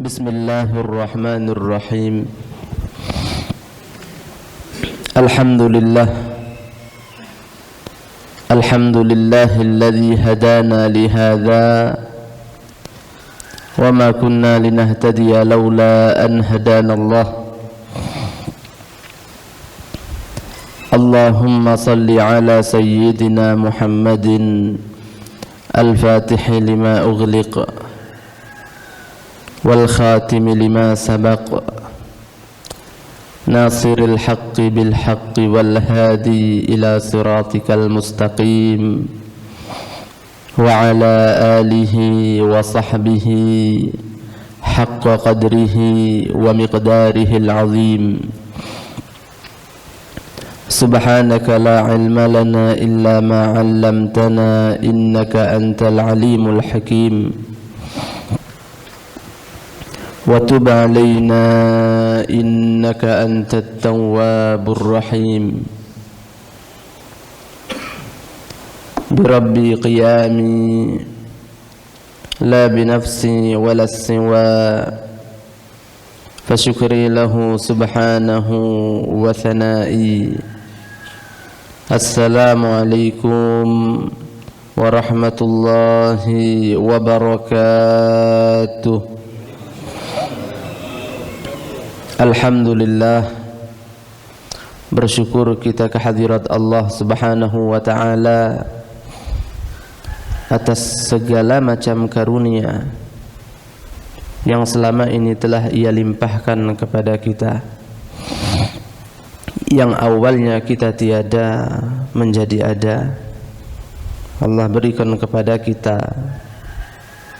Bismillahirrahmanirrahim. Alhamdulillah. Alhamdulillahilladzi hadana li hadza wa ma kunna linahtadiya laula an hadana Allah. Allahumma salli ala sayyidina Muhammadin al-Fatihi lima ughliq wal khatimi lima sabaq nasiril haqqi bil haqqi wal hadi ila siratikal mustaqim wa ala alihi wa sahbihi haqqa qadrihi wa miqdarihi al-azim. Subhanaka la ilma lana illa ma 'allamtana innaka antal alimul hakim. Wa tub 'alaina innaka antat tawwabur rahim. Bi rabbi qiyami la bi nafsi wala siwa fa syukri lahu subhanahu wa thana'i. Assalamualaikum warahmatullahi wabarakatuh. Alhamdulillah, bersyukur kita kehadirat Allah Subhanahu wa ta'ala atas segala macam karunia yang selama ini telah Ia limpahkan kepada kita, yang awalnya kita tiada menjadi ada. Allah berikan kepada kita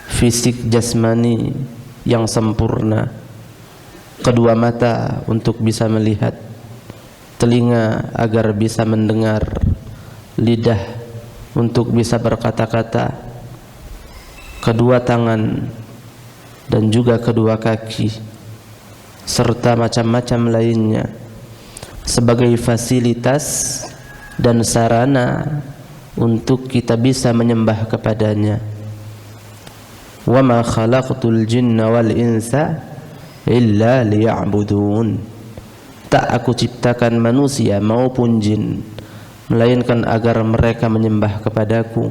fisik jasmani yang sempurna, kedua mata untuk bisa melihat, telinga agar bisa mendengar, lidah untuk bisa berkata-kata, kedua tangan dan juga kedua kaki, serta macam-macam lainnya sebagai fasilitas dan sarana untuk kita bisa menyembah kepadanya. Wa ma khalaqtul jinna wal insa illa liya'budun. Tak aku ciptakan manusia maupun jin melainkan agar mereka menyembah kepadaku.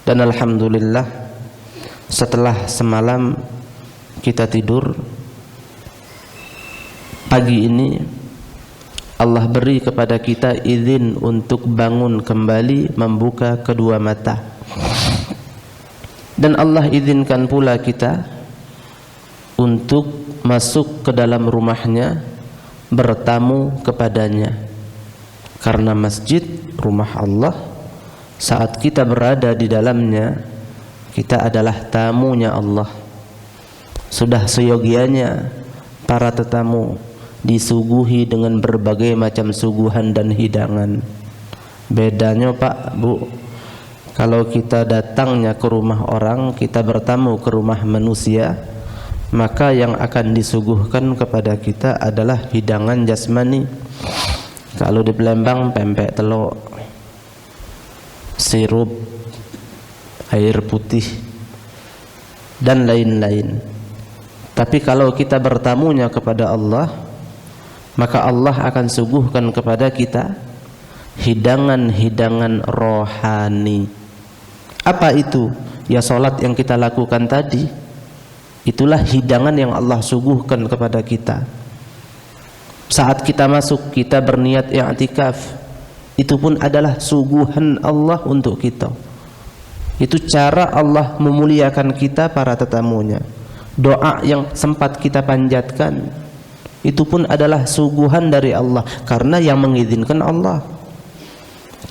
Dan alhamdulillah, setelah semalam kita tidur, pagi ini Allah beri kepada kita izin untuk bangun kembali, membuka kedua mata. Dan Allah izinkan pula kita untuk masuk ke dalam rumahnya, bertamu kepadanya. Karena masjid, rumah Allah, saat kita berada di dalamnya, kita adalah tamunya Allah. Sudah seyogianya para tetamu disuguhi dengan berbagai macam suguhan dan hidangan. Bedanya Pak, Bu, kalau kita datangnya ke rumah orang, kita bertamu ke rumah manusia, maka yang akan disuguhkan kepada kita adalah hidangan jasmani. Kalau di Palembang, pempek telur, sirup, air putih, dan lain-lain. Tapi kalau kita bertamunya kepada Allah, maka Allah akan suguhkan kepada kita hidangan-hidangan rohani. Apa itu? Ya salat yang kita lakukan tadi, itulah hidangan yang Allah suguhkan kepada kita. Saat kita masuk, kita berniat i'tikaf, itu pun adalah suguhan Allah untuk kita. Itu cara Allah memuliakan kita, para tetamunya. Doa yang sempat kita panjatkan, itu pun adalah suguhan dari Allah, karena yang mengizinkan Allah.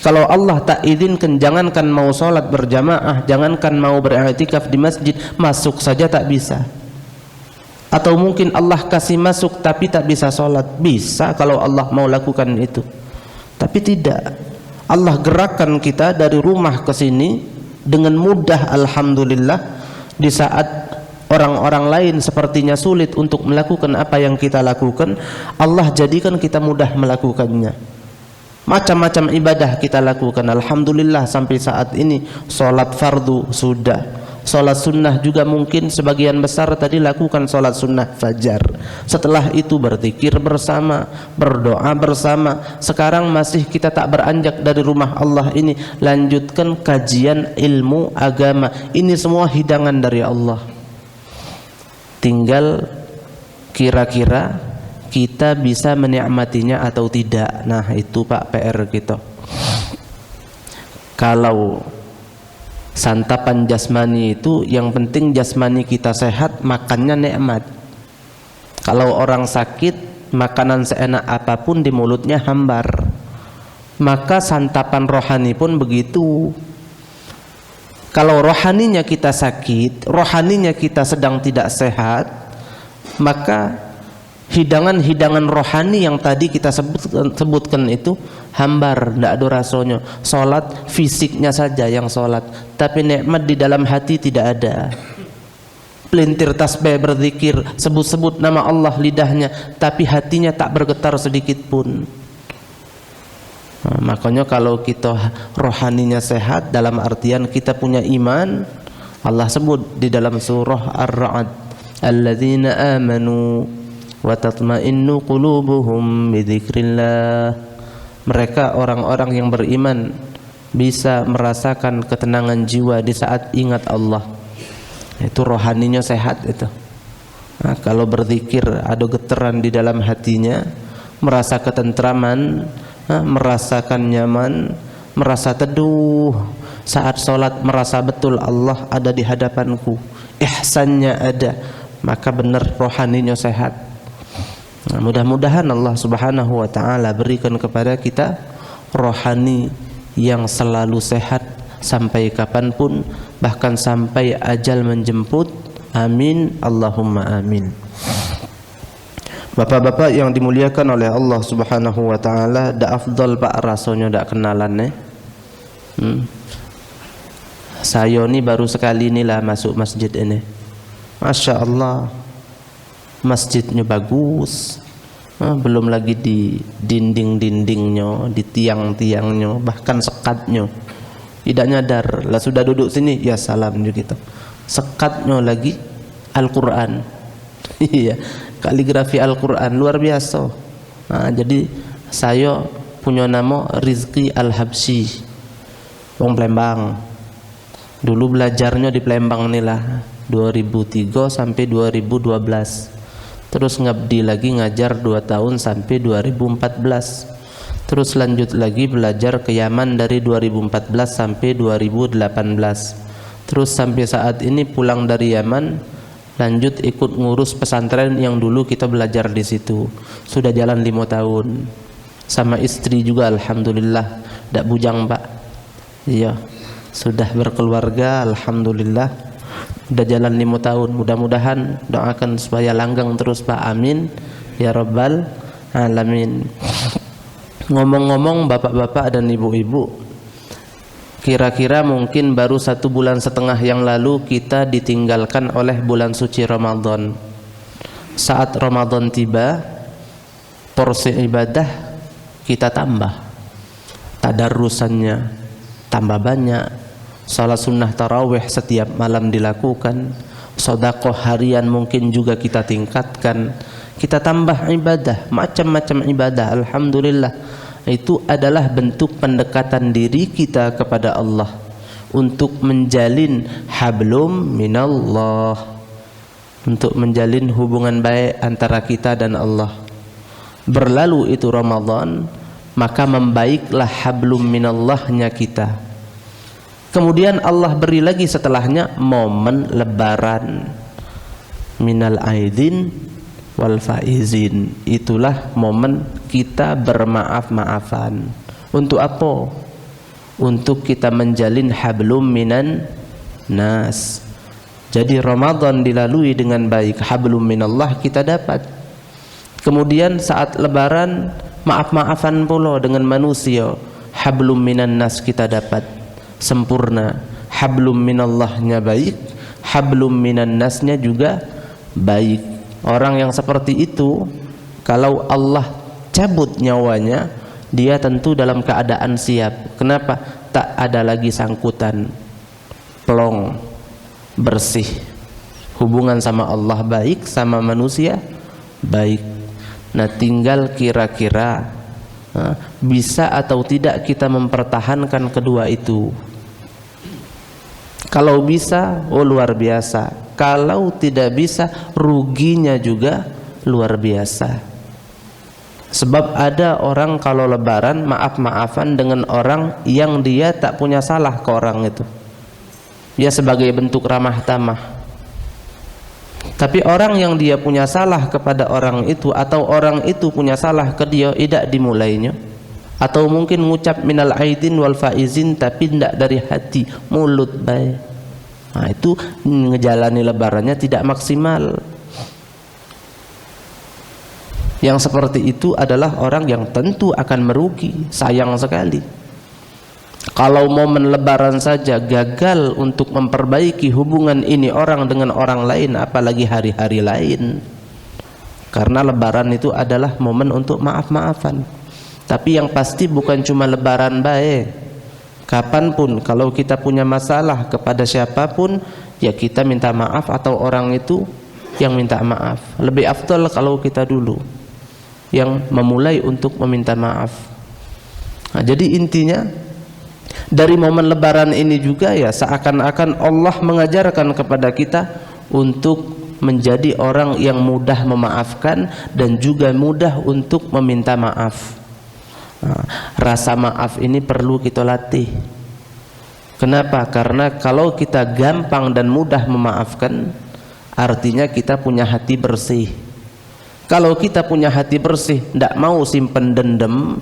Kalau Allah tak izinkan, jangankan mau sholat berjamaah, jangankan mau beriktikaf di masjid, masuk saja tak bisa. Atau mungkin Allah kasih masuk tapi tak bisa sholat. Bisa kalau Allah mau lakukan itu, tapi tidak. Allah gerakkan kita dari rumah ke sini dengan mudah, alhamdulillah. Di saat orang-orang lain sepertinya sulit untuk melakukan apa yang kita lakukan, Allah jadikan kita mudah melakukannya. Macam-macam ibadah kita lakukan, alhamdulillah. Sampai saat ini sholat fardu sudah, Sholat sunnah juga mungkin sebagian besar tadi lakukan sholat sunnah fajar. Setelah itu berzikir bersama, berdoa bersama. Sekarang masih kita tak beranjak dari rumah Allah ini, lanjutkan kajian ilmu agama. Ini semua hidangan dari Allah. Tinggal kira-kira kita bisa menikmatinya atau tidak. Nah itu Pak PR gitu. Kalau santapan jasmani itu yang penting jasmani kita sehat, makannya nikmat. Kalau orang sakit, makanan seenak apapun di mulutnya hambar. Maka santapan rohani pun begitu. Kalau rohaninya kita sakit, rohaninya kita sedang tidak sehat, maka hidangan-hidangan rohani yang tadi kita sebutkan itu hambar, tidak ada rasanya. Sholat fisiknya saja yang sholat, tapi nikmat di dalam hati tidak ada. Pelintir tasbih, berzikir, sebut-sebut nama Allah lidahnya, tapi hatinya tak bergetar sedikit pun. Nah, makanya kalau kita rohaninya sehat, dalam artian kita punya iman, Allah sebut di dalam surah Ar-Ra'd, alladzina amanu wa tatma'innu qulubuhum bidzikrillah. Mereka orang-orang yang beriman bisa merasakan ketenangan jiwa di saat ingat Allah. Itu rohaninya sehat itu. Nah, kalau berzikir ada getaran di dalam hatinya, merasa ketentraman, merasakan nyaman, merasa teduh. Saat sholat merasa betul Allah ada di hadapanku, ihsannya ada, maka benar rohaninya sehat. Nah, mudah-mudahan Allah Subhanahu wa taala berikan kepada kita rohani yang selalu sehat sampai kapanpun, bahkan sampai ajal menjemput. Amin, Allahumma amin. Bapak-bapak yang dimuliakan oleh Allah Subhanahu wa taala, dak afdal Pak rasanya dak kenalan Saya ini baru sekali inilah masuk masjid ini. Masya Allah, masjidnya bagus, belum lagi di dinding-dindingnya, di tiang-tiangnya, bahkan sekatnya. Tidak nyadar lah sudah duduk sini ya salam juga gitu. Sekatnya lagi Al-Quran. Iya, kaligrafi Al-Quran luar biasa. Nah, jadi saya punya nama Rizki Al-Habsyi, wong Palembang. Dulu belajarnya di Palembang nih lah, 2003 sampai 2012. Terus ngabdi lagi ngajar 2 tahun sampai 2014. Terus lanjut lagi belajar ke Yaman dari 2014 sampai 2018. Terus sampai saat ini pulang dari Yaman, lanjut ikut ngurus pesantren yang dulu kita belajar di situ. Sudah jalan 5 tahun. Sama istri juga alhamdulillah, dak bujang Pak. Iya, sudah berkeluarga alhamdulillah. Udah jalan 5 tahun. Mudah-mudahan doakan supaya langgang terus Pak. Amin ya rabbal alamin. Ngomong-ngomong bapak-bapak dan ibu-ibu, kira-kira mungkin baru 1,5 bulan yang lalu kita ditinggalkan oleh bulan suci Ramadan. Saat Ramadan tiba, porsi ibadah kita tambah, tadarrusannya tambah banyak, salat sunnah tarawih setiap malam dilakukan, sedekah harian mungkin juga kita tingkatkan, kita tambah ibadah, macam-macam ibadah. Alhamdulillah, itu adalah bentuk pendekatan diri kita kepada Allah untuk menjalin hablum minallah, untuk menjalin hubungan baik antara kita dan Allah. Berlalu itu Ramadan, maka membaiklah hablum minallahnya kita. Kemudian Allah beri lagi setelahnya momen lebaran, minal aidin wal faizin. Itulah momen kita bermaaf-maafan. Untuk apa? Untuk kita menjalin hablum minan nas. Jadi Ramadan dilalui dengan baik, hablum minallah kita dapat. Kemudian saat lebaran maaf-maafan pula dengan manusia, hablum minan nas kita dapat sempurna. Hablum minallahnya baik, hablum minan nasnya juga baik. Orang yang seperti itu, kalau Allah cabut nyawanya, dia tentu dalam keadaan siap. Kenapa? Tak ada lagi sangkutan, plong. bersih, hubungan sama Allah baik, sama manusia baik. Nah, tinggal kira-kira bisa atau tidak kita mempertahankan kedua itu. Kalau bisa, oh luar biasa. Kalau tidak bisa, ruginya juga luar biasa. Sebab ada orang kalau lebaran maaf-maafan dengan orang yang dia tak punya salah ke orang itu. Ya sebagai bentuk ramah tamah. Tapi orang yang dia punya salah kepada orang itu, atau orang itu punya salah ke dia, tidak dimulainya. Atau mungkin ngucap minal aidin wal faizin tapi tidak dari hati, mulut baik. Nah, itu ngejalani lebarannya tidak maksimal. Yang seperti itu adalah orang yang tentu akan merugi, sayang sekali. Kalau momen lebaran saja gagal untuk memperbaiki hubungan ini orang dengan orang lain, apalagi hari-hari lain. Karena lebaran itu adalah momen untuk maaf-maafan. Tapi yang pasti bukan cuma lebaran baik. Kapanpun kalau kita punya masalah kepada siapapun, ya kita minta maaf atau orang itu yang minta maaf. Lebih afdal kalau kita dulu yang memulai untuk meminta maaf. Nah, jadi intinya dari momen lebaran ini juga ya seakan-akan Allah mengajarkan kepada kita untuk menjadi orang yang mudah memaafkan dan juga mudah untuk meminta maaf. Nah, rasa maaf ini perlu kita latih. Kenapa? Karena kalau kita gampang dan mudah memaafkan, artinya kita punya hati bersih. Kalau kita punya hati bersih, tidak mau simpan dendam,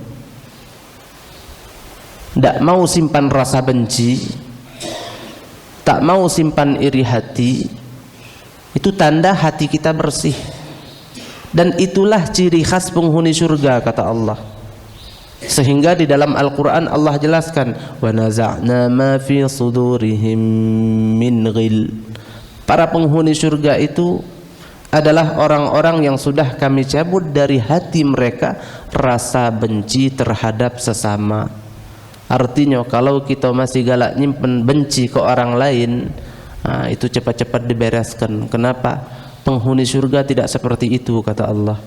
tidak mau simpan rasa benci, tak mau simpan iri hati, itu tanda hati kita bersih. Dan itulah ciri khas penghuni surga, kata Allah. Sehingga di dalam Al-Quran Allah jelaskan, wa naza'na ma fi sudurihim min ghil. Para penghuni surga itu adalah orang-orang yang sudah kami cabut dari hati mereka rasa benci terhadap sesama. Artinya kalau kita masih galak nyimpen benci ke orang lain, nah, itu cepat-cepat dibereskan. Kenapa? Penghuni surga tidak seperti itu, kata Allah.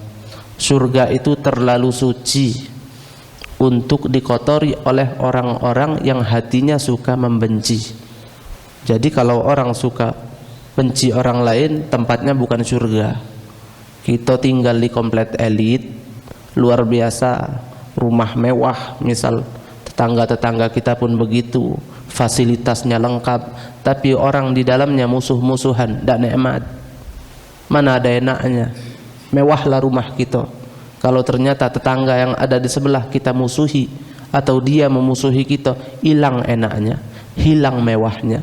Surga itu terlalu suci untuk dikotori oleh orang-orang yang hatinya suka membenci. Jadi kalau orang suka benci orang lain, tempatnya bukan surga. Kita tinggal di komplek elit, luar biasa, rumah mewah, misal tetangga-tetangga kita pun begitu, fasilitasnya lengkap, tapi orang di dalamnya musuh-musuhan, tidak nikmat. Mana ada enaknya? Mewahlah rumah kita, kalau ternyata tetangga yang ada di sebelah kita musuhi, atau dia memusuhi kita, hilang enaknya, hilang mewahnya.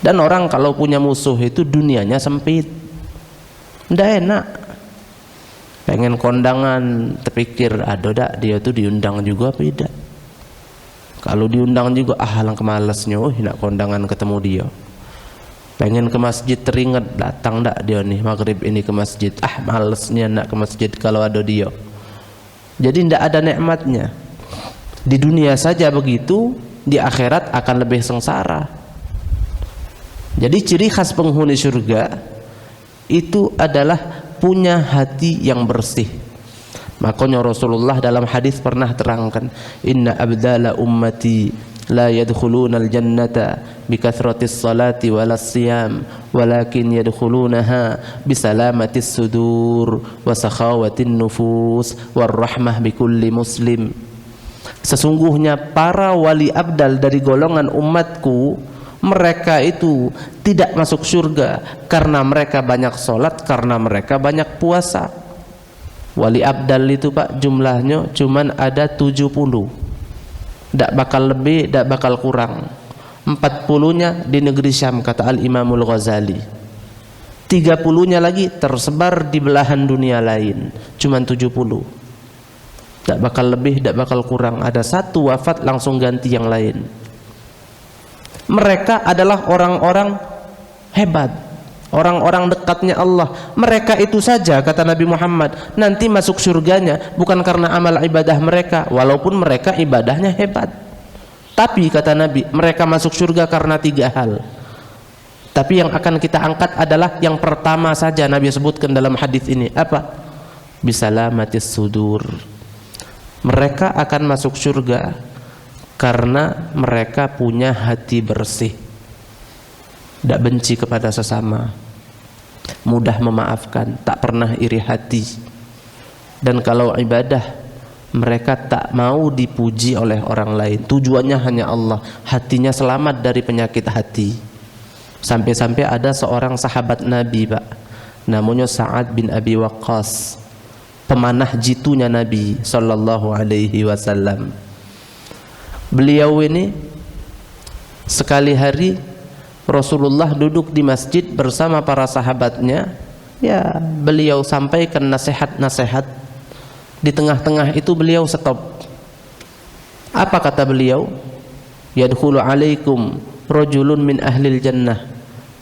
Dan orang kalau punya musuh itu dunianya sempit, tidak enak. Pengen kondangan, terpikir aduh dak dia tuh diundang juga beda. Kalau diundang juga langkah malesnya, nak kondangan ketemu dia. Pengen ke masjid teringat datang dak dia nih maghrib ini ke masjid, malesnya nak ke masjid kalau ada dia. Jadi tidak ada nikmatnya. Di dunia saja begitu, di akhirat akan lebih sengsara. Jadi ciri khas penghuni surga itu adalah punya hati yang bersih. Makanya Rasulullah dalam hadis pernah terangkan, inna abdala ummati la yadkhuluna al-jannata bikathratis salati walas siyam walakin yadkhulunaha bisalamatis sudur wa sakhawatin nufus warahmah bikulli muslim. Sesungguhnya para wali abdal dari golongan umatku, mereka itu tidak masuk surga karena mereka banyak sholat, karena mereka banyak puasa. Wali abdal itu Pak jumlahnya cuman ada 70, tidak bakal lebih, tidak bakal kurang. 40-nya di negeri Syam, kata Al-Imamul Ghazali. 30-nya lagi tersebar di belahan dunia lain, cuman 70. Tidak bakal lebih, tidak bakal kurang. Ada satu wafat langsung ganti yang lain. Mereka adalah orang-orang hebat, orang-orang dekatnya Allah. Mereka itu saja, kata Nabi Muhammad, nanti masuk surganya bukan karena amal ibadah mereka, walaupun mereka ibadahnya hebat, Tapi kata Nabi, mereka masuk surga karena 3 hal. Tapi yang akan kita angkat adalah yang pertama saja Nabi sebutkan dalam hadis ini. Apa? Bisalamatis sudur. Mereka akan masuk surga karena mereka punya hati bersih, tidak benci kepada sesama, mudah memaafkan, tak pernah iri hati. Dan kalau ibadah, mereka tak mau dipuji oleh orang lain, tujuannya hanya Allah, hatinya selamat dari penyakit hati. Sampai-sampai ada seorang sahabat Nabi, Pak, namanya Sa'ad bin Abi Waqqas, pemanah jitunya Nabi sallallahu alaihi wasallam. Beliau ini sekali hari Rasulullah duduk di masjid bersama para sahabatnya, ya beliau sampaikan nasihat-nasihat. Di tengah-tengah itu beliau stop. Apa kata beliau? Yadkhulu alaikum rajulun min ahlil jannah.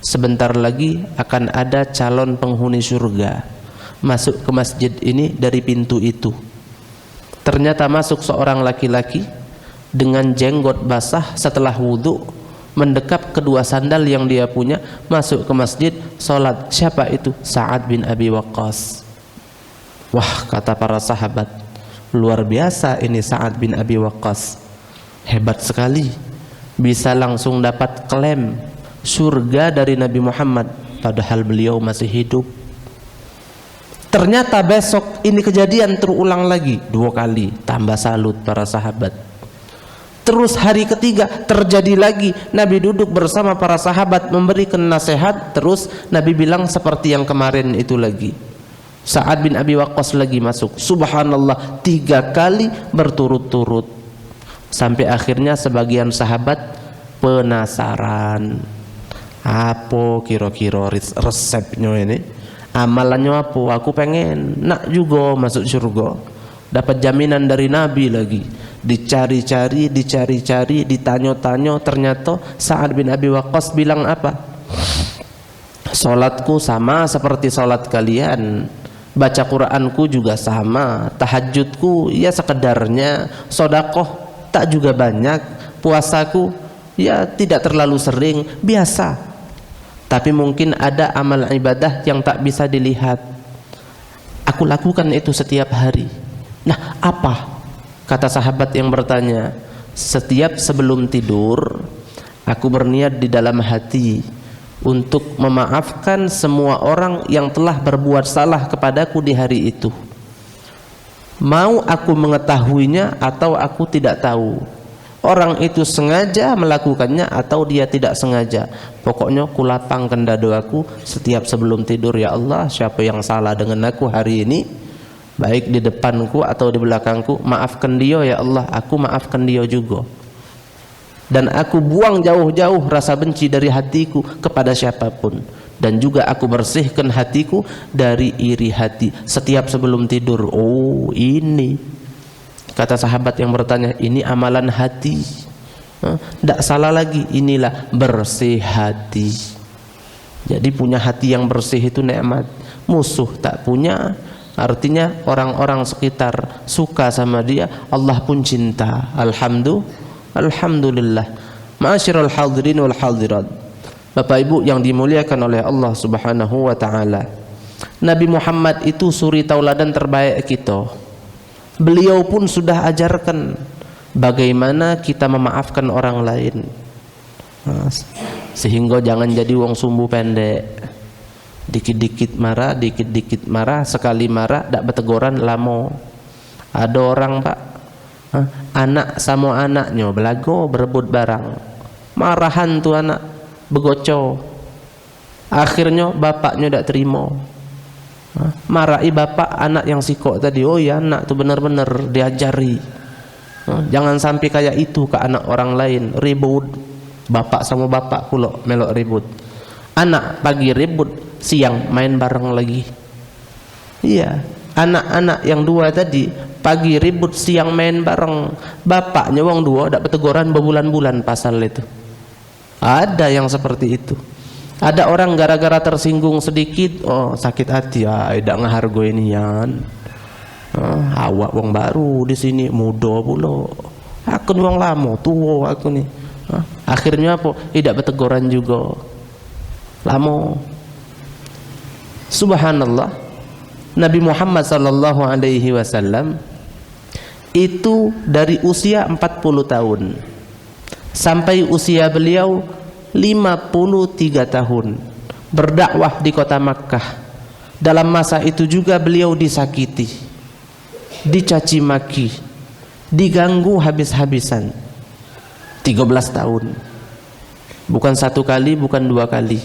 Sebentar lagi akan ada calon penghuni surga masuk ke masjid ini dari pintu itu. Ternyata masuk seorang laki-laki dengan jenggot basah setelah wudhu, mendekap kedua sandal yang dia punya, masuk ke masjid, sholat. Siapa itu? Sa'ad bin Abi Waqqas. Wah, kata para sahabat, luar biasa ini Sa'ad bin Abi Waqqas, hebat sekali, bisa langsung dapat klaim surga dari Nabi Muhammad padahal beliau masih hidup. Ternyata besok ini kejadian terulang lagi 2 kali, tambah salut para sahabat. Terus hari ketiga terjadi lagi, Nabi duduk bersama para sahabat memberikan nasihat, terus Nabi bilang seperti yang kemarin itu lagi. Sa'ad bin Abi Waqqas lagi masuk, subhanallah, 3 kali berturut-turut. Sampai akhirnya sebagian sahabat penasaran, apa kira-kira resepnya ini, amalannya apa, aku pengen nak juga masuk surga, dapat jaminan dari Nabi lagi. Dicari-cari, ditanya-tanya, ternyata Sa'ad bin Abi Waqqas bilang apa? Salatku sama seperti salat kalian, baca Quranku juga sama, tahajudku ya sekedarnya, sedekah tak juga banyak, puasaku ya tidak terlalu sering, biasa. Tapi mungkin ada amal ibadah yang tak bisa dilihat. Aku lakukan itu setiap hari. Nah, apa? Kata sahabat yang bertanya, setiap sebelum tidur aku berniat di dalam hati untuk memaafkan semua orang yang telah berbuat salah kepadaku di hari itu. Mau aku mengetahuinya atau aku tidak tahu, orang itu sengaja melakukannya atau dia tidak sengaja, pokoknya kulapangkan dadaku setiap sebelum tidur, ya Allah, siapa yang salah dengan aku hari ini, baik di depanku atau di belakangku, maafkan dia ya Allah, aku maafkan dia juga. Dan aku buang jauh-jauh rasa benci dari hatiku kepada siapapun, dan juga aku bersihkan hatiku dari iri hati setiap sebelum tidur. Oh, ini kata sahabat yang bertanya, ini amalan hati, tidak salah lagi, inilah bersih hati. Jadi punya hati yang bersih itu nikmat. Musuh tak punya, artinya orang-orang sekitar suka sama dia, Allah pun cinta. Alhamdulillah. Ma'asyiral hadirin wal hadirat, Bapak Ibu yang dimuliakan oleh Allah Subhanahu wa taala, Nabi Muhammad itu suri tauladan terbaik kita. Beliau pun sudah ajarkan bagaimana kita memaafkan orang lain, sehingga jangan jadi wong sumbu pendek, dikit-dikit marah, sekali marah dak beteguran lamo. Ada orang, Pak, anak sama anaknya belago berebut barang, marahan tuh anak begoco, akhirnya bapaknya tidak terima, marahi bapak anak yang sikok tadi. Oh ya, anak tuh benar-benar diajari, jangan sampai kayak itu ke anak orang lain, ribut bapak sama bapak pula melok ribut, anak pagi ribut, siang main bareng lagi. Iya, anak-anak yang 2 tadi pagi ribut, siang main bareng, bapaknya wong 2 dak beteguran berbulan-bulan pasal itu. Ada yang seperti itu. Ada orang gara-gara tersinggung sedikit, oh sakit hati, tidak ngehargai nian. Awak wong baru di sini, muda pula, Aku nih wong lamo, tua aku nih. Akhirnya apa? Tidak berteguran juga. Lamo. Subhanallah. Nabi Muhammad sallallahu alaihi wasallam itu dari usia 40 tahun sampai usia beliau 53 tahun berdakwah di kota Makkah. Dalam masa itu juga beliau disakiti, dicaci maki, diganggu habis-habisan. 13 tahun. Bukan satu kali, bukan dua kali.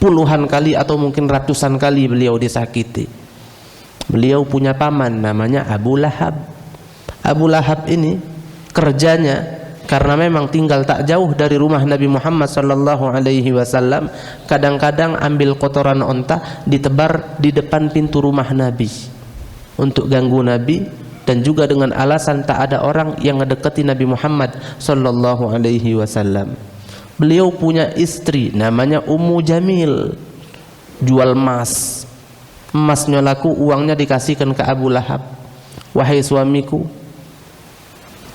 Puluhan kali atau mungkin ratusan kali beliau disakiti. Beliau punya paman namanya Abu Lahab. Abu Lahab ini kerjanya, karena memang tinggal tak jauh dari rumah Nabi Muhammad sallallahu alaihi wasallam, kadang-kadang ambil kotoran onta ditebar di depan pintu rumah Nabi untuk ganggu Nabi, dan juga dengan alasan tak ada orang yang ngedekati Nabi Muhammad sallallahu alaihi wasallam. Beliau punya istri namanya Ummu Jamil, jual emas. Emasnya laku, uangnya dikasihkan ke Abu Lahab. Wahai suamiku,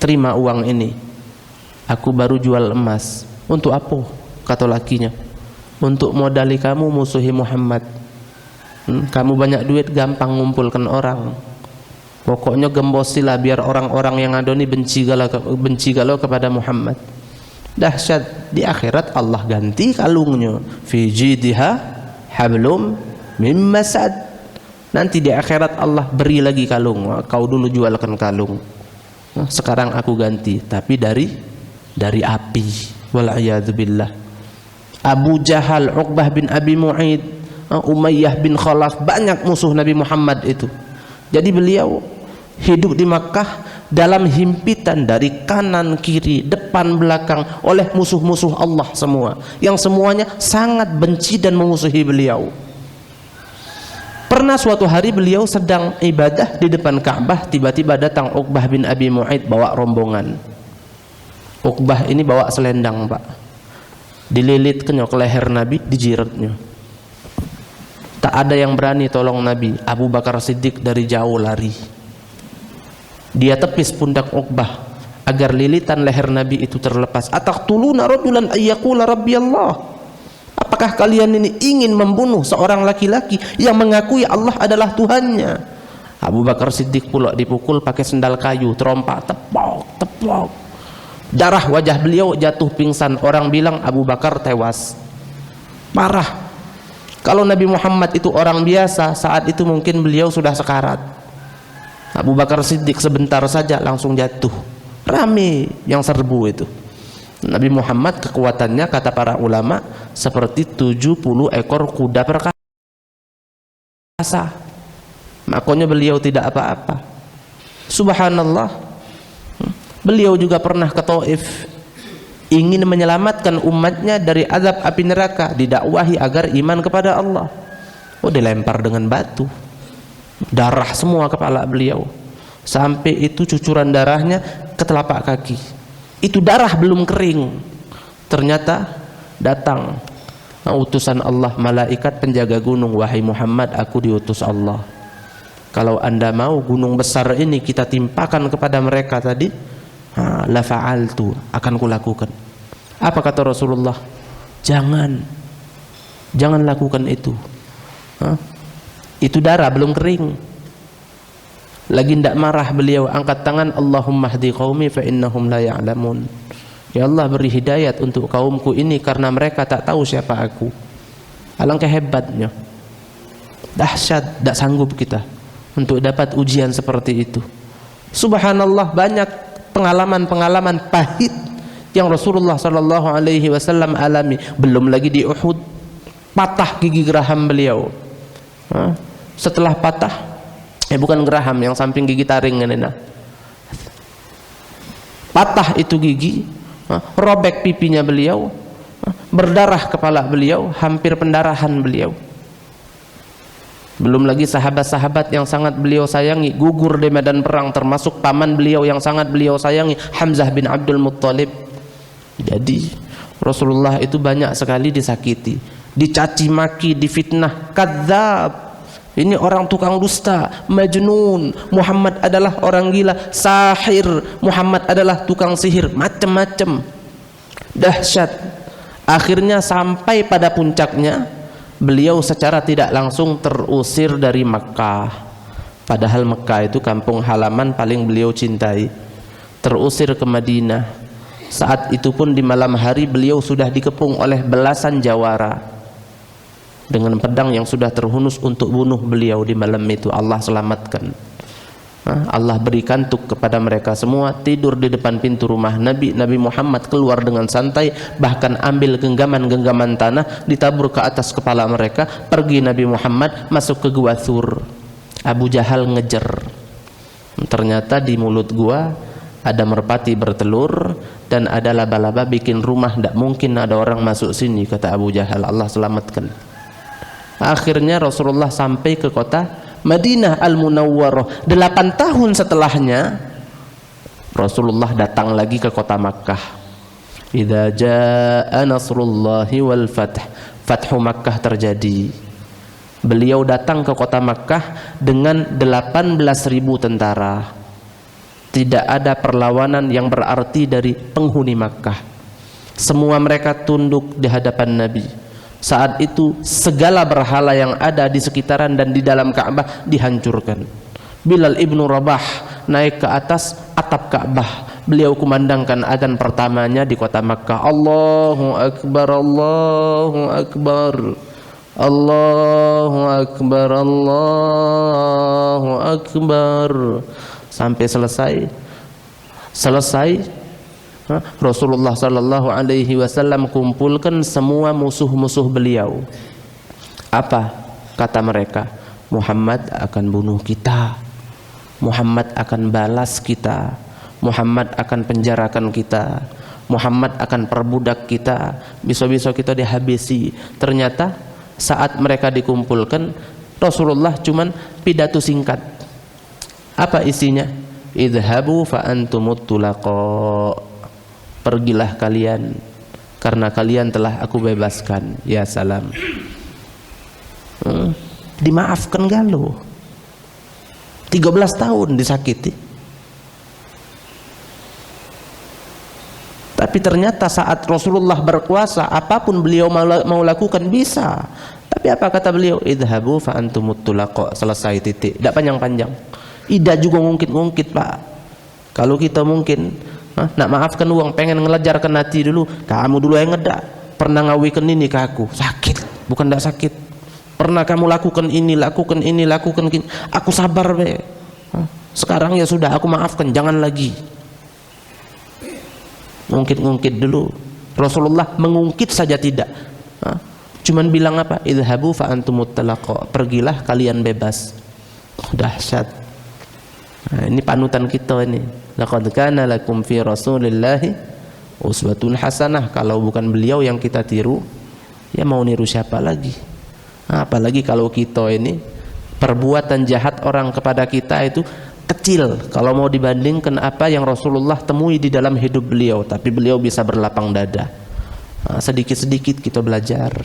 terima uang ini. Aku baru jual emas. Untuk apa? Kata lakinya. Untuk modali kamu musuhi Muhammad. Kamu banyak duit, gampang ngumpulkan orang. Pokoknya gembosilah biar orang-orang yang ada ini benci galau kepada Muhammad. Dahsyat, di akhirat Allah ganti kalungnya. Fi jidha hablum mim masad. Nanti di akhirat Allah beri lagi kalung. Kau dulu jualkan kalung, sekarang aku ganti, tapi dari api. Wal'iyadzubillah. Abu Jahal, Uqbah bin Abi Mu'aid, Umayyah bin Khalaf, banyak musuh Nabi Muhammad itu. Jadi beliau hidup di Makkah dalam himpitan dari kanan kiri, depan belakang oleh musuh-musuh Allah semua, yang semuanya sangat benci dan memusuhi beliau. Pernah suatu hari beliau sedang ibadah di depan Ka'bah, tiba-tiba datang Uqbah bin Abi Mu'aid bawa rombongan. Uqbah ini bawa selendang, Pak. Dililitkan ke leher Nabi, dijiratnya. Tak ada yang berani tolong Nabi. Abu Bakar Siddiq dari jauh lari. Dia tepis pundak Uqbah agar lilitan leher Nabi itu terlepas. Ataqtuluna rajulan ayyaqula rabbi Allah. Apakah kalian ini ingin membunuh seorang laki-laki yang mengakui Allah adalah Tuhannya? Abu Bakar Siddiq pula dipukul pakai sendal kayu, terompak, tepok. Darah wajah beliau, jatuh pingsan. Orang bilang Abu Bakar tewas. Parah. Kalau Nabi Muhammad itu orang biasa, saat itu mungkin beliau sudah sekarat. Abu Bakar Siddiq sebentar saja langsung jatuh. Rame yang serbu itu. Nabi Muhammad kekuatannya, kata para ulama, seperti 70 ekor kuda perkasa. Makanya beliau tidak apa-apa. Subhanallah. Beliau juga pernah ke Taif, ingin menyelamatkan umatnya dari azab api neraka, didakwahi agar iman kepada Allah. Dilempar dengan batu. Darah semua kepala beliau. Sampai itu cucuran darahnya ke telapak kaki. Itu darah belum kering. Ternyata datang utusan Allah, malaikat penjaga gunung. Wahai Muhammad, aku diutus Allah. Kalau anda mau gunung besar ini kita timpakan kepada mereka tadi, la fa'altu, akan kulakukan. Apa kata Rasulullah? Jangan lakukan itu. Itu darah belum kering. Lagi tidak marah beliau, angkat tangan, Allahumma hdi qaumi fa innahum la ya'lamun. Ya Allah, beri hidayat untuk kaumku ini karena mereka tak tahu siapa aku. Alangkah hebatnya. Dahsyat, tak sanggup kita untuk dapat ujian seperti itu. Subhanallah, banyak pengalaman-pengalaman pahit yang Rasulullah sallallahu alaihi wasallam alami. Belum lagi di Uhud, patah gigi geraham beliau. Setelah patah, bukan geraham, yang samping gigi taring ini, patah itu gigi, robek pipinya beliau, berdarah kepala beliau, hampir pendarahan beliau. Belum lagi sahabat-sahabat yang sangat beliau sayangi gugur di medan perang, termasuk paman beliau yang sangat beliau sayangi, Hamzah bin Abdul Muttalib. Jadi Rasulullah itu banyak sekali disakiti, dicaci maki, difitnah, kadzab, Ini orang tukang dusta, majnun, Muhammad adalah orang gila, sahir, Muhammad adalah tukang sihir, macam-macam. Dahsyat. Akhirnya sampai pada puncaknya, beliau secara tidak langsung terusir dari Makkah. Padahal Makkah itu kampung halaman paling beliau cintai. Terusir ke Madinah. Saat itu pun di malam hari beliau sudah dikepung oleh belasan jawara dengan pedang yang sudah terhunus untuk bunuh beliau di malam itu. Allah selamatkan. Allah beri kantuk kepada mereka semua, tidur di depan pintu rumah Nabi. Nabi Muhammad keluar dengan santai, bahkan ambil genggaman-genggaman tanah ditabur ke atas kepala mereka. Pergi Nabi Muhammad masuk ke gua Thur. Abu Jahal ngejer. Ternyata di mulut gua ada merpati bertelur dan ada laba-laba bikin rumah, tidak mungkin ada orang masuk sini, kata Abu Jahal. Allah selamatkan. Akhirnya Rasulullah sampai ke kota Madinah Al-Munawwarah. 8 tahun setelahnya Rasulullah datang lagi ke kota Makkah. Idza jaa nasrullahi wal fath. Fathu Makkah terjadi. Beliau datang ke kota Makkah dengan 18.000 tentara. Tidak ada perlawanan yang berarti dari penghuni Makkah. Semua mereka tunduk di hadapan Nabi. Saat itu segala berhala yang ada di sekitaran dan di dalam Ka'bah dihancurkan. Bilal ibnu Rabah naik ke atas atap Ka'bah. Beliau kumandangkan adzan pertamanya di kota Makkah. Allahu Akbar, Allahu Akbar, Allahu Akbar, Allahu Akbar, sampai selesai. Rasulullah sallallahu alaihi wasallam kumpulkan semua musuh-musuh beliau. Apa kata mereka? Muhammad akan bunuh kita, Muhammad akan balas kita, Muhammad akan penjarakan kita, Muhammad akan perbudak kita, besok-besok kita dihabisi. Ternyata saat mereka dikumpulkan, Rasulullah cuman pidato singkat. Apa isinya? Idhabu fa antumut tulaqa. Pergilah kalian karena kalian telah aku bebaskan. Ya salam. Dimaafkan gak lo? 13 tahun disakiti. Tapi ternyata saat Rasulullah berkuasa, apapun beliau mau lakukan bisa. Tapi apa kata beliau? Idhabu fa antumut tulaqa. Selesai, titik. Tidak panjang-panjang. Ida juga ngungkit-ngungkit, Pak. Kalau kita mungkin nak maafkan uang, pengen ngelejarkan hati dulu. Kamu dulu yang ngedak. Pernah ngawikan ini ke aku, sakit, bukan tidak sakit. Pernah kamu lakukan ini, lakukan ini, lakukan ini. Aku sabar be. Sekarang ya sudah, aku maafkan, jangan lagi. Ngungkit-ngungkit dulu. Rasulullah mengungkit saja tidak. Cuman bilang apa? Idhabu fa antumut talaqa. Pergilah kalian bebas. Dahsyat. Nah, ini panutan kita ini. Laqad kana lakum fi Rasulillahi uswatun hasanah. Kalau bukan beliau yang kita tiru, ya mau niru siapa lagi? Apalagi kalau kita ini perbuatan jahat orang kepada kita itu kecil kalau mau dibandingkan apa yang Rasulullah temui di dalam hidup beliau, tapi beliau bisa berlapang dada. Sedikit-sedikit kita belajar.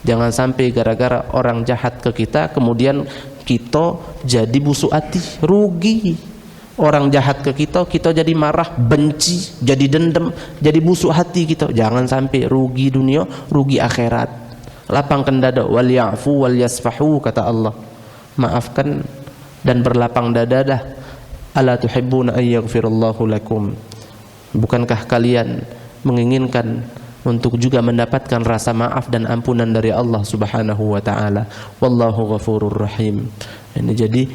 Jangan sampai gara-gara orang jahat ke kita kemudian kita jadi busuk hati, rugi. Orang jahat ke kita, kita jadi marah, benci, jadi dendam, jadi busuk hati kita. Jangan sampai rugi dunia, rugi akhirat. Lapangkan dada, wal ya'fu wal yasfahu, kata Allah. Maafkan dan berlapang dada dah. Ala tuhibbuna ay yaghfirallahu lakum. Bukankah kalian menginginkan untuk juga mendapatkan rasa maaf dan ampunan dari Allah Subhanahu wa taala? Wallahu ghafurur rahim. Ini jadi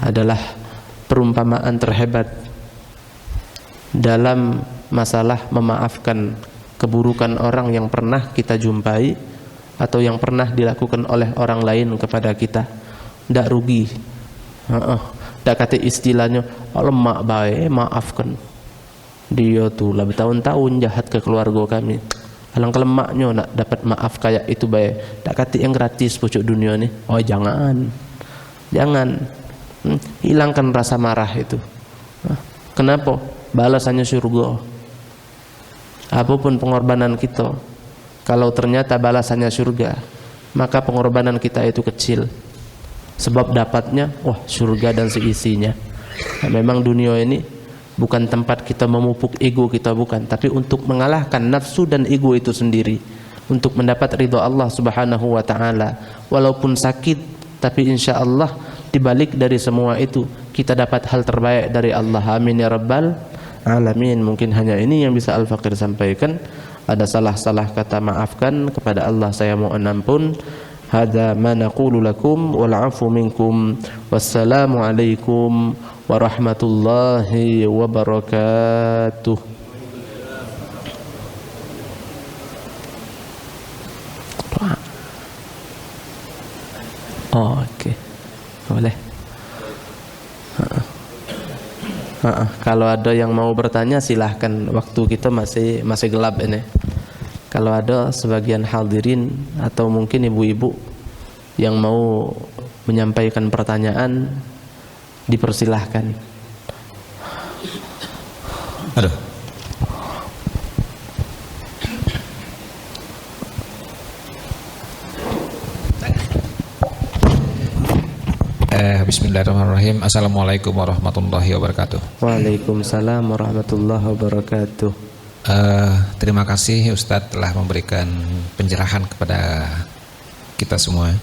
adalah perumpamaan terhebat dalam masalah memaafkan keburukan orang yang pernah kita jumpai atau yang pernah dilakukan oleh orang lain kepada kita. Tidak rugi. Tidak kata istilahnya lemak baik, maafkan. Dia tuh lah bertahun-tahun jahat ke keluarga kami. Alangkah lemaknya nak dapat maaf kayak itu baik. Tak kata yang gratis pucuk dunia ni. Oh jangan. Hilangkan rasa marah itu. Kenapa? Balasannya surga. Apapun pengorbanan kita, kalau ternyata balasannya surga, maka pengorbanan kita itu kecil. sebab dapatnya wah surga dan seisinya. Nah, memang dunia ini bukan tempat kita memupuk ego kita, bukan, tapi untuk mengalahkan nafsu dan ego itu sendiri, untuk mendapat ridha Allah Subhanahu wa taala. Walaupun sakit, tapi insya Allah dibalik dari semua itu kita dapat hal terbaik dari Allah. Amin ya rabbal alamin. Mungkin hanya ini yang bisa Al-Faqir sampaikan. Ada salah-salah kata, maafkan, kepada Allah saya mohon ampun. Hadza ma naqulu lakum wal 'afu minkum. Wassalamu alaikum warahmatullahi wabarakatuh. Oh, oke. Boleh. Kalau ada yang mau bertanya silahkan, waktu kita masih gelap ini. Kalau ada sebagian hadirin atau mungkin ibu-ibu yang mau menyampaikan pertanyaan, dipersilahkan. Aduh. Bismillahirrahmanirrahim. Assalamualaikum warahmatullahi wabarakatuh. Waalaikumsalam warahmatullahi wabarakatuh. Terima kasih Ustadz telah memberikan pencerahan kepada kita semua.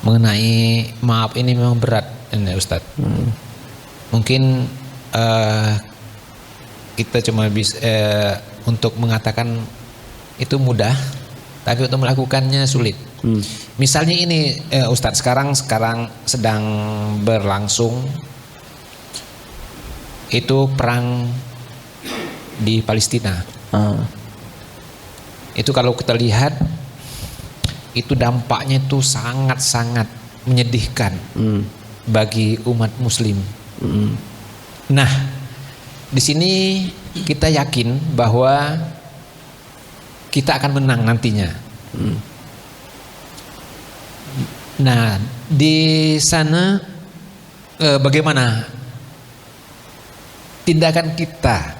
Mengenai maaf ini memang berat ini Ustadz. Mungkin kita cuma bisa untuk mengatakan itu mudah, tapi untuk melakukannya sulit. Misalnya ini Ustadz, sekarang sedang berlangsung itu perang di Palestina. Itu kalau kita lihat itu dampaknya itu sangat-sangat menyedihkan bagi umat muslim. Nah, di sini kita yakin bahwa kita akan menang nantinya. Nah, di sana bagaimana tindakan kita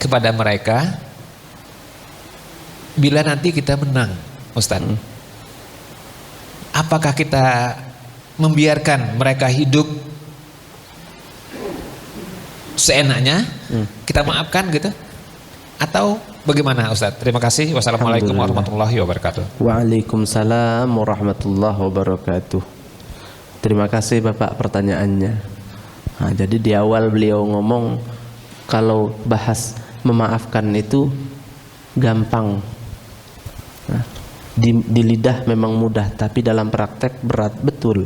kepada mereka bila nanti kita menang, Ustadz? Apakah kita membiarkan mereka hidup seenaknya, kita maafkan gitu, atau bagaimana Ustadz? Terima kasih. Wassalamualaikum warahmatullahi wabarakatuh. Waalaikumsalam warahmatullahi wabarakatuh. Terima kasih Bapak pertanyaannya. Nah, jadi di awal beliau ngomong kalau bahas memaafkan itu gampang. Nah, di lidah memang mudah, tapi dalam praktek berat. Betul.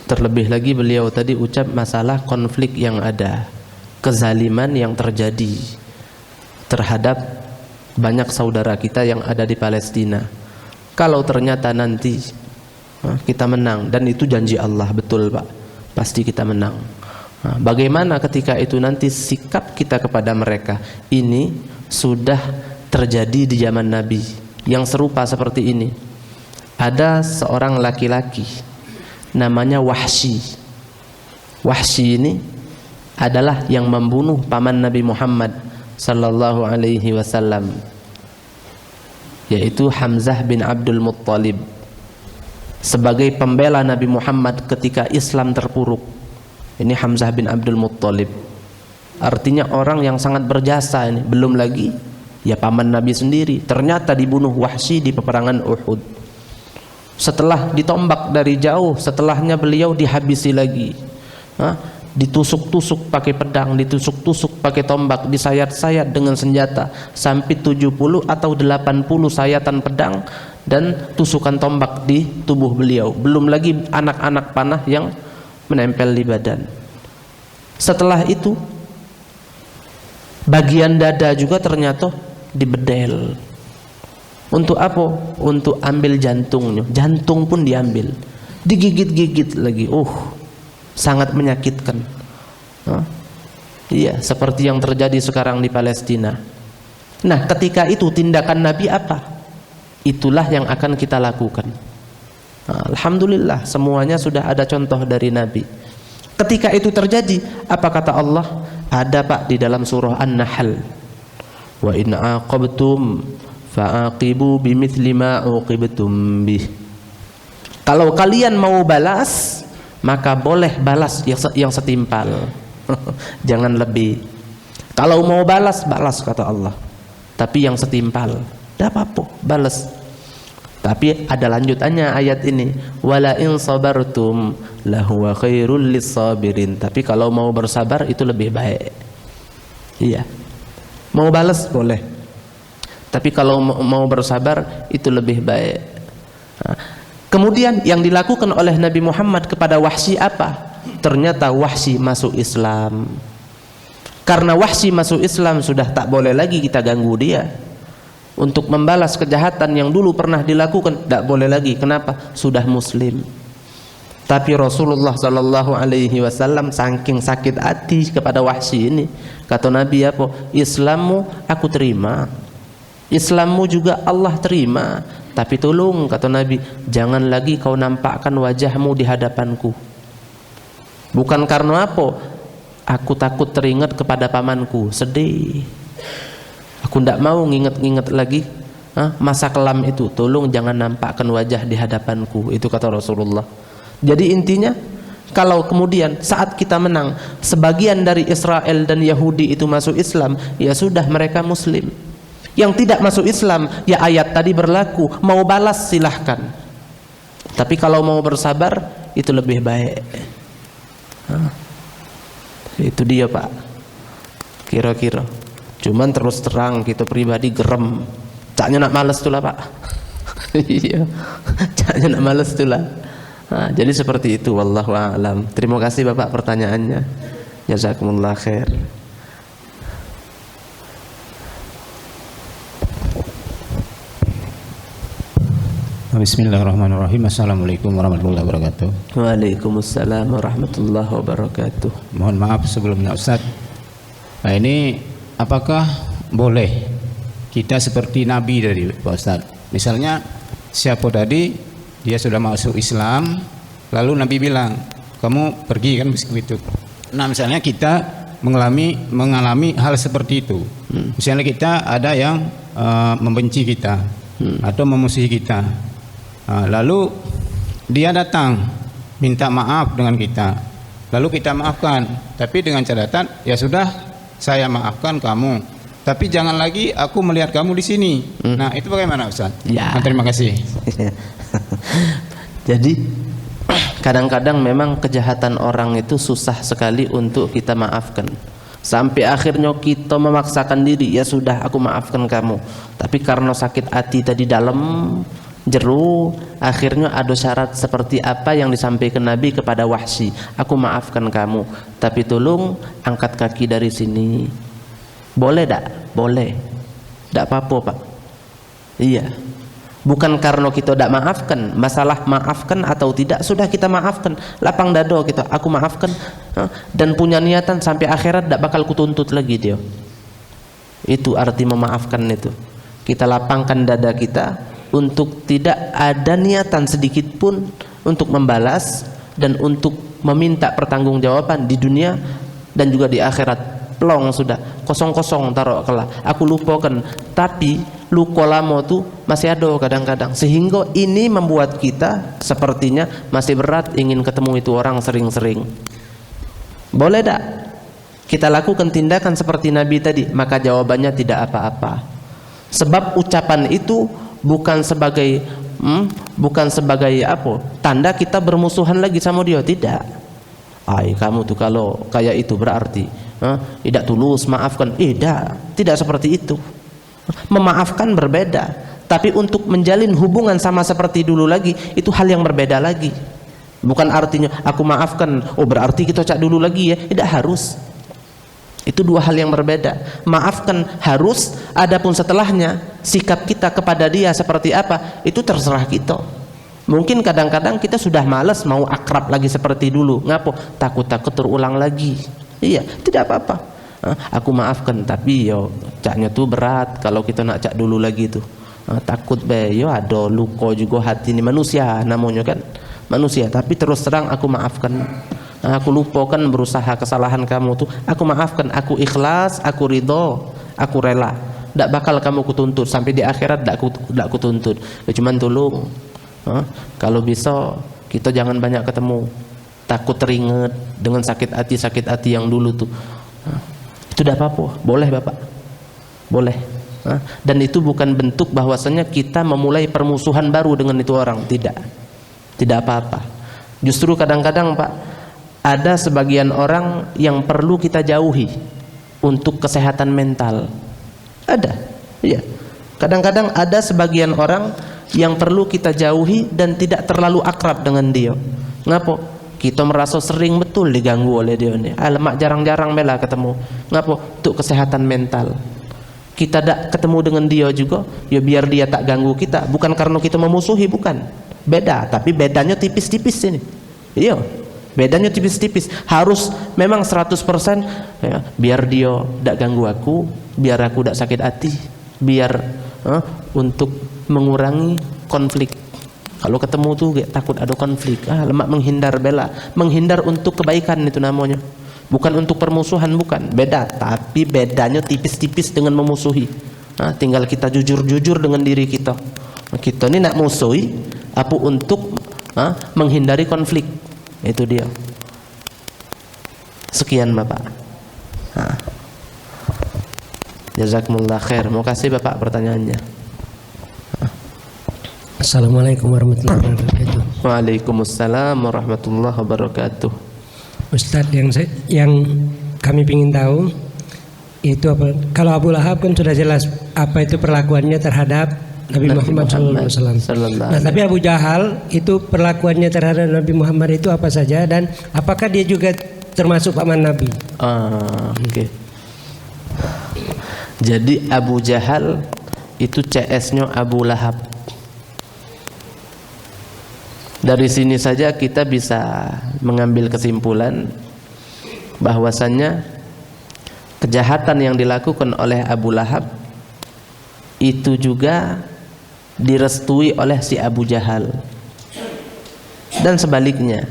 Terlebih lagi beliau tadi ucap masalah konflik yang ada, kezaliman yang terjadi terhadap banyak saudara kita yang ada di Palestina. Kalau ternyata nanti kita menang, dan itu janji Allah, betul Pak, pasti kita menang. Bagaimana ketika itu nanti sikap kita kepada mereka? Ini sudah terjadi di zaman Nabi yang serupa seperti ini. Ada seorang laki-laki namanya Wahsy. Wahsy ini adalah yang membunuh paman Nabi Muhammad sallallahu alaihi wasallam, yaitu Hamzah bin Abdul Muttalib, sebagai pembela Nabi Muhammad ketika Islam terpuruk. Ini Hamzah bin Abdul Muttalib, artinya orang yang sangat berjasa ini. Belum lagi ya paman Nabi sendiri ternyata dibunuh Wahsy di peperangan Uhud. Setelah ditombak dari jauh, setelahnya beliau dihabisi lagi. Ditusuk-tusuk pakai pedang, ditusuk-tusuk pakai tombak, disayat-sayat dengan senjata sampai 70 atau 80 sayatan pedang dan tusukan tombak di tubuh beliau. Belum lagi anak-anak panah yang menempel di badan. Setelah itu bagian dada juga ternyata dibedel. Untuk apa? Untuk ambil jantungnya. Jantung pun diambil, digigit-gigit lagi. Sangat menyakitkan. Iya, seperti yang terjadi sekarang di Palestina. Nah, ketika itu tindakan Nabi apa? Itulah yang akan kita lakukan. Alhamdulillah, semuanya sudah ada contoh dari Nabi. Ketika itu terjadi, apa kata Allah? Ada Pak di dalam surah An-Nahl. Wa in aqabtum fa'aqibu bimithli ma uqibtum bih. Kalau kalian mau balas, maka boleh balas yang setimpal. Jangan lebih. Kalau mau balas, balas kata Allah. Tapi yang setimpal. Tidak apa-apa, balas. Tapi ada lanjutannya ayat ini. Wala in sabartum lahuwa khairul lissabirin. Tapi kalau mau bersabar itu lebih baik. Iya. Mau balas boleh. Tapi kalau mau bersabar itu lebih baik. Kemudian yang dilakukan oleh Nabi Muhammad kepada Wahsy apa? Ternyata Wahsy masuk Islam. Karena Wahsy masuk Islam, sudah tak boleh lagi kita ganggu dia. Untuk membalas kejahatan yang dulu pernah dilakukan, tak boleh lagi. Kenapa? Sudah Muslim. Tapi Rasulullah Sallallahu Alaihi Wasallam saking sakit hati kepada Wahsy ini, kata Nabi apa? Islammu aku terima, Islammu juga Allah terima. Tapi tolong, kata Nabi, jangan lagi kau nampakkan wajahmu di hadapanku. Bukan karena apa? Aku takut teringat kepada pamanku, sedih. Aku tidak mau nginget-nginget lagi masa kelam itu. Tolong jangan nampakkan wajah di hadapanku. Itu kata Rasulullah. Jadi intinya, kalau kemudian saat kita menang, sebagian dari Israel dan Yahudi itu masuk Islam, ya sudah, mereka Muslim. Yang tidak masuk Islam, ya ayat tadi berlaku, mau balas silahkan. Tapi kalau mau bersabar, itu lebih baik. Itu dia Pak, kira-kira. Cuman terus terang kita pribadi gerem, caknya nak males tuh lah Pak. Iya, caknya nak males tuh lah. Jadi seperti itu, wallahu a'lam. Terima kasih Bapak pertanyaannya. Jazakumullah khair. Bismillahirrahmanirrahim. Assalamualaikum warahmatullahi wabarakatuh. Waalaikumsalam warahmatullahi wabarakatuh. Mohon maaf sebelumnya Ustaz. Nah ini apakah boleh kita seperti Nabi tadi Pak Ustaz? Misalnya siapa tadi dia sudah masuk Islam, lalu Nabi bilang kamu pergi, kan begitu. Nah misalnya kita mengalami hal seperti itu. Misalnya kita ada yang membenci kita atau memusuhi kita. Lalu dia datang minta maaf dengan kita, lalu kita maafkan, tapi dengan catatan ya sudah, saya maafkan kamu, tapi jangan lagi aku melihat kamu di sini. Nah itu bagaimana Ustaz? Ya. Terima kasih. Jadi kadang-kadang memang kejahatan orang itu susah sekali untuk kita maafkan. Sampai akhirnya kita memaksakan diri, ya sudah aku maafkan kamu. Tapi karena sakit hati tadi dalam jeru, akhirnya ada syarat seperti apa yang disampaikan Nabi kepada Wahsy, aku maafkan kamu, tapi tolong angkat kaki dari sini. Boleh tak? Boleh. Tak apa-apa Pak. Iya. Bukan karena kita tidak maafkan, masalah maafkan atau tidak, sudah kita maafkan, lapang dado kita, aku maafkan, dan punya niatan sampai akhirat tidak bakal kutuntut lagi dia. Itu arti memaafkan itu. Kita lapangkan dada kita untuk tidak ada niatan sedikit pun untuk membalas dan untuk meminta pertanggungjawaban di dunia dan juga di akhirat. Plong sudah, kosong-kosong taruh kelak. Aku lupakan, tapi luka lama tuh masih ada kadang-kadang. Sehingga ini membuat kita sepertinya masih berat ingin ketemu itu orang sering-sering. Boleh tak kita lakukan tindakan seperti Nabi tadi? Maka jawabannya tidak apa-apa. Sebab ucapan itu bukan sebagai apa? Tanda kita bermusuhan lagi sama dia, tidak. Kamu tuh kalau kayak itu berarti tidak tulus, maafkan. Tidak seperti itu. Memaafkan berbeda, tapi untuk menjalin hubungan sama seperti dulu lagi, itu hal yang berbeda lagi. Bukan artinya aku maafkan, berarti kita cak dulu lagi ya. Tidak harus. Itu dua hal yang berbeda. Maafkan harus, adapun setelahnya sikap kita kepada dia seperti apa, itu terserah kita. Mungkin kadang-kadang kita sudah malas mau akrab lagi seperti dulu. Ngapa? Takut-takut terulang lagi. Iya, tidak apa-apa. Aku maafkan, tapi yo caknya tuh berat kalau kita nak cak dulu lagi tuh. Takut yo ada luka juga hati ini, manusia namanya kan. Manusia, tapi terus terang aku maafkan. Aku lupakan berusaha kesalahan kamu tuh, aku maafkan, aku ikhlas, aku ridho, aku rela. Tidak bakal kamu kutuntut sampai di akhirat, tidak kutuntut. Cuman tolong Kalau bisa kita jangan banyak ketemu, takut teringat dengan sakit hati yang dulu tuh. Itu tidak apa-apa, boleh Bapak, boleh. Dan itu bukan bentuk bahwasanya kita memulai permusuhan baru dengan itu orang, tidak apa-apa. Justru kadang-kadang Pak, ada sebagian orang yang perlu kita jauhi untuk kesehatan mental. Ada, iya. Kadang-kadang ada sebagian orang yang perlu kita jauhi dan tidak terlalu akrab dengan dia. Ngapo? Kita merasa sering betul diganggu oleh dia ni. Alamak jarang-jarang bela ketemu. Ngapo? Untuk kesehatan mental. Kita tak ketemu dengan dia juga, ya biar dia tak ganggu kita. Bukan karena kita memusuhi, bukan. Beda, tapi bedanya tipis-tipis ini. Iya, bedanya tipis-tipis. Harus memang 100% ya, biar dia tak ganggu aku, biar aku tak sakit hati, biar untuk mengurangi konflik. Kalau ketemu tuh takut ada konflik, lemak menghindar bela, menghindar untuk kebaikan itu namanya. Bukan untuk permusuhan, bukan. Beda, tapi bedanya tipis-tipis dengan memusuhi. Tinggal kita jujur-jujur dengan diri kita. Kita ini nak musuhi, apa untuk menghindari konflik. Itu dia. Sekian Bapak. Jazakumullah khair. Mau kasih Bapak pertanyaannya. Assalamualaikum warahmatullahi wabarakatuh. Waalaikumsalam warahmatullahi wabarakatuh. Ustadz, yang kami ingin tahu itu apa? Kalau Abu Lahab kan sudah jelas apa itu perlakuannya terhadap Nabi Muhammad SAW. Nah, tapi Abu Jahal itu perlakuannya terhadap Nabi Muhammad itu apa saja, dan apakah dia juga termasuk paman Nabi? Oke. Jadi Abu Jahal itu CS-nya Abu Lahab. Dari sini saja kita bisa mengambil kesimpulan bahwasannya kejahatan yang dilakukan oleh Abu Lahab itu juga direstui oleh si Abu Jahal. Dan sebaliknya,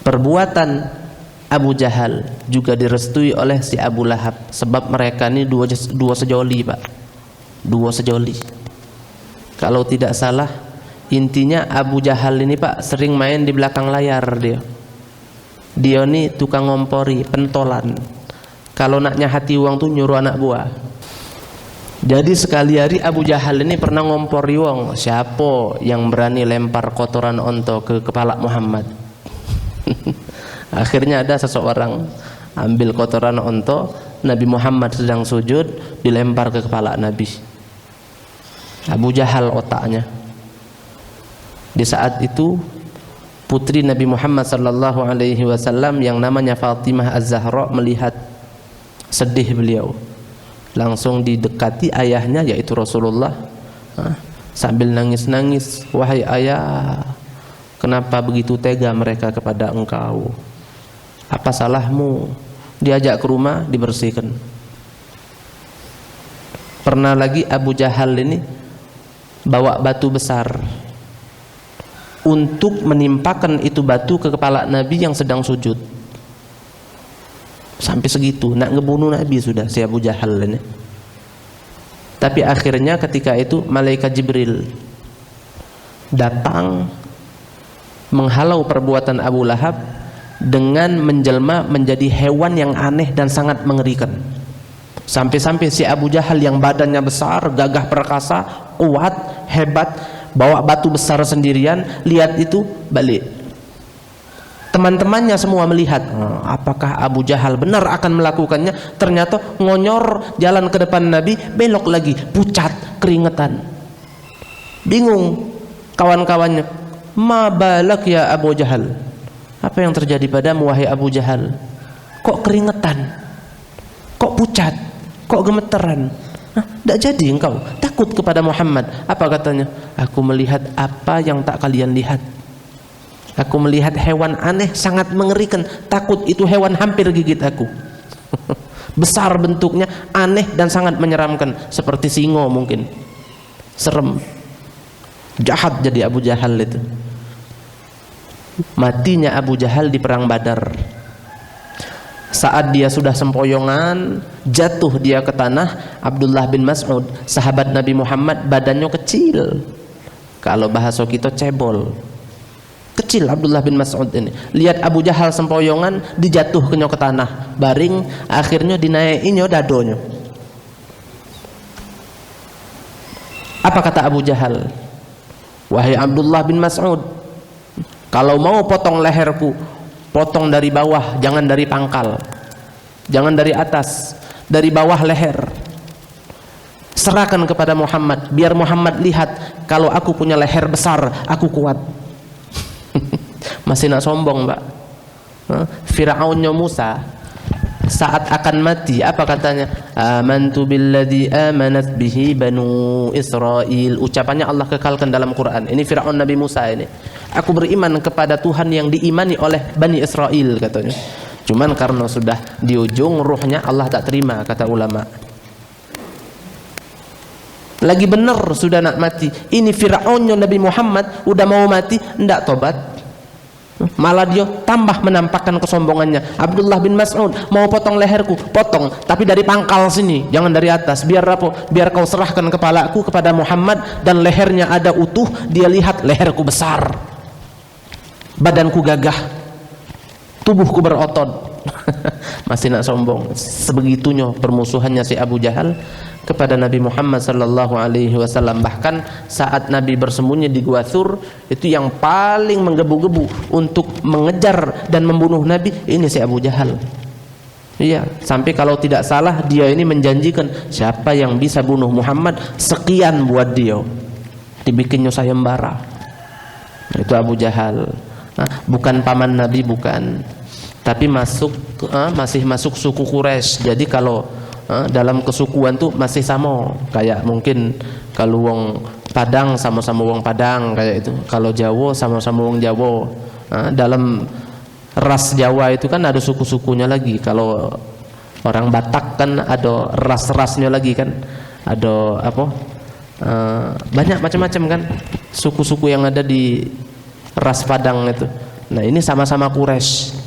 perbuatan Abu Jahal juga direstui oleh si Abu Lahab, sebab mereka ini dua sejoli Pak, dua sejoli. Kalau tidak salah, intinya Abu Jahal ini Pak sering main di belakang layar dia. Dia ini tukang ngompori, pentolan. Kalau naknya hati uang tuh nyuruh anak buah. Jadi sekali hari Abu Jahal ini pernah ngompori uang. Siapa yang berani lempar kotoran onto ke kepala Muhammad? Akhirnya ada seseorang ambil kotoran onto, Nabi Muhammad sedang sujud, dilempar ke kepala Nabi. Abu Jahal otaknya. Di saat itu putri Nabi Muhammad sallallahu alaihi wasallam yang namanya Fatimah Az-Zahra melihat sedih beliau, langsung didekati ayahnya yaitu Rasulullah sambil nangis-nangis, "Wahai ayah, kenapa begitu tega mereka kepada engkau? Apa salahmu?" Diajak ke rumah, dibersihkan. Pernah lagi Abu Jahal ini bawa batu besar untuk menimpakan itu batu ke kepala Nabi yang sedang sujud. Sampai segitu, nak ngebunuh Nabi sudah si Abu Jahal ini. Tapi akhirnya ketika itu malaikat Jibril datang menghalau perbuatan Abu Lahab dengan menjelma menjadi hewan yang aneh dan sangat mengerikan. Sampai-sampai si Abu Jahal yang badannya besar, gagah perkasa, kuat, hebat, bawa batu besar sendirian, lihat itu balik. Teman-temannya semua melihat, apakah Abu Jahal benar akan melakukannya? Ternyata ngonyor jalan ke depan Nabi, belok lagi, pucat, keringetan. Bingung kawan-kawannya, "Ma balak ya Abu Jahal?" Apa yang terjadi padamu wahai Abu Jahal? Kok keringetan? Kok pucat? Kok gemeteran? Tidak jadi engkau takut kepada Muhammad. Apa katanya? Aku melihat apa yang tak kalian lihat. Aku melihat hewan aneh sangat mengerikan. Takut itu hewan hampir gigit aku. Besar bentuknya, aneh dan sangat menyeramkan, seperti singo mungkin. Serem. Jahat jadi Abu Jahal itu. Matinya Abu Jahal di perang Badar. Saat dia sudah sempoyongan, jatuh dia ke tanah. Abdullah bin Mas'ud, sahabat Nabi Muhammad, badannya kecil, Kalau bahasa kita cebol. Kecil Abdullah bin Mas'ud ini. Lihat Abu Jahal sempoyongan dijatuhkeunyo ke tanah, baring akhirnya dinaikinyo dadonyo. Apa kata Abu Jahal? Wahai Abdullah bin Mas'ud, kalau mau potong leherku, potong dari bawah, jangan dari pangkal. Jangan dari atas, dari bawah leher. Serahkan kepada Muhammad, biar Muhammad lihat kalau aku punya leher besar, aku kuat. Masih nak sombong, Mbak. Fir'aunnya Musa saat akan mati apa katanya? Amantu billadzi amanat bihi banu Israil. Ucapannya Allah kekalkan dalam Quran. Ini Fir'aun Nabi Musa ini. Aku beriman kepada Tuhan yang diimani oleh Bani Israel katanya. Cuman karena sudah di ujung ruhnya Allah tak terima, kata ulama. Lagi benar sudah nak mati. Ini Fir'aunnya Nabi Muhammad udah mau mati, ndak tobat. Malah dia tambah menampakkan kesombongannya. Abdullah bin Mas'ud, mau potong leherku, potong, tapi dari pangkal sini, jangan dari atas. Biar apa? Biar kau serahkan kepalaku kepada Muhammad dan lehernya ada utuh, dia lihat leherku besar, badanku gagah, tubuhku berotot. Masih nak sombong. Sebegitunya permusuhannya si Abu Jahal kepada Nabi Muhammad sallallahu alaihi wasallam. Bahkan saat Nabi bersembunyi di Gua Thur, itu yang paling menggebu-gebu untuk mengejar dan membunuh Nabi ini si Abu Jahal. Iya, sampai kalau tidak salah dia ini menjanjikan siapa yang bisa bunuh Muhammad sekian buat dia. Dibikinnya sayembara. Itu Abu Jahal. Bukan paman Nabi, bukan. Tapi masih masuk suku Quraisy. Jadi kalau dalam kesukuan tuh masih sama, kayak mungkin kalau wong Padang sama-sama wong Padang kayak itu, kalau Jawa sama-sama wong Jawa. Dalam ras Jawa itu kan ada suku-sukunya lagi. Kalau orang Batak kan ada ras-rasnya lagi kan, ada apa, banyak macam-macam kan suku-suku yang ada di ras Padang itu. Nah ini sama-sama Quraisy.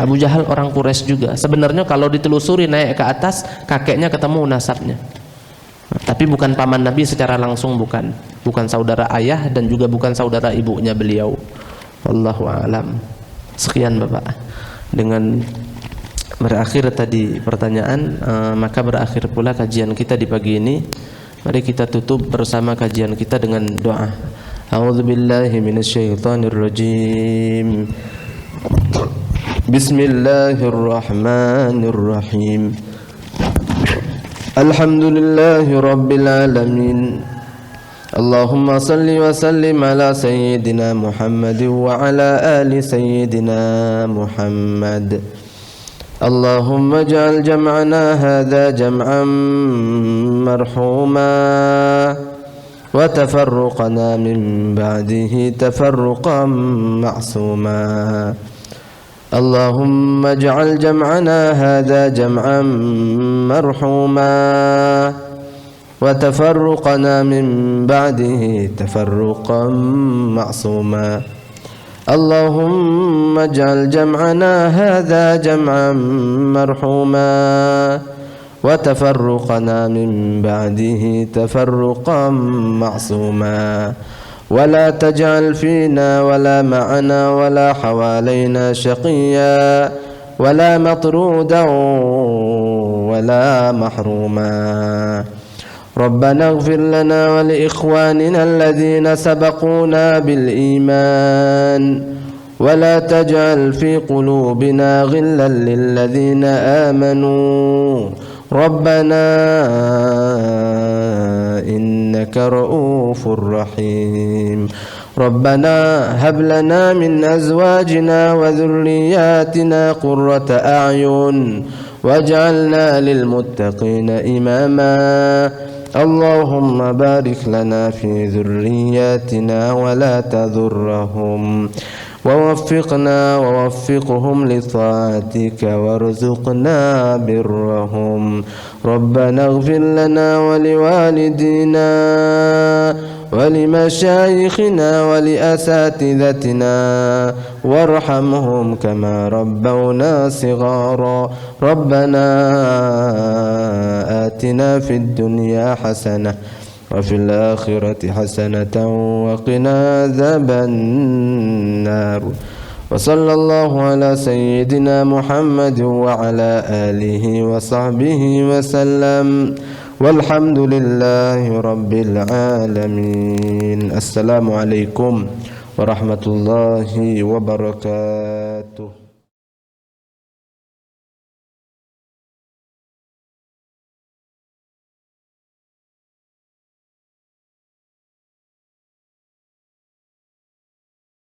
Abu Jahal orang Quraisy juga. Sebenarnya kalau ditelusuri naik ke atas, kakeknya ketemu nasabnya. Tapi bukan paman Nabi secara langsung, bukan saudara ayah dan juga bukan saudara ibunya beliau. Wallahu a'lam. Sekian Bapak. Dengan berakhir tadi pertanyaan, maka berakhir pula kajian kita di pagi ini. Mari kita tutup bersama kajian kita dengan doa. A'udzubillahi minasyaitonirrajim. Bismillahirrahmanirrahim. Alhamdulillahi rabbil alamin. Allahumma salli wa sallim ala sayyidina Muhammad wa ala ali sayyidina Muhammad. Allahumma ij'al jam'ana hadha jam'an marhuma wa tafarruqana min ba'dihi tafarruqan ma'suma. اللهم اجعل جمعنا هذا جمعا مرحوما وتفرقنا من بعده تفرقا معصوما. اللهم اجعل جمعنا هذا جمعا مرحوما وتفرقنا من بعده تفرقا معصوما. ولا تجعل فينا ولا معنا ولا حوالينا شقيا ولا مطرودا ولا محروما. ربنا اغفر لنا ولإخواننا الذين سبقونا بالإيمان ولا تجعل في قلوبنا غلا للذين آمنوا ربنا إنك رؤوف رحيم. ربنا هب لنا من أزواجنا وذرياتنا قرة أعين واجعلنا للمتقين إماما. اللهم بارك لنا في ذرياتنا ولا تضرهم ووفقنا ووفقهم لطاعتك وارزقنا برهم. ربنا اغفر لنا ولوالدينا ولمشايخنا ولأساتذتنا وارحمهم كما ربونا صغارا. ربنا آتنا في الدنيا حسنة وفي الآخرة حسنة وقنا عذاب النار وصلى الله على سيدنا محمد وعلى آله وصحبه وسلم والحمد لله رب العالمين. السلام عليكم ورحمة الله وبركاته.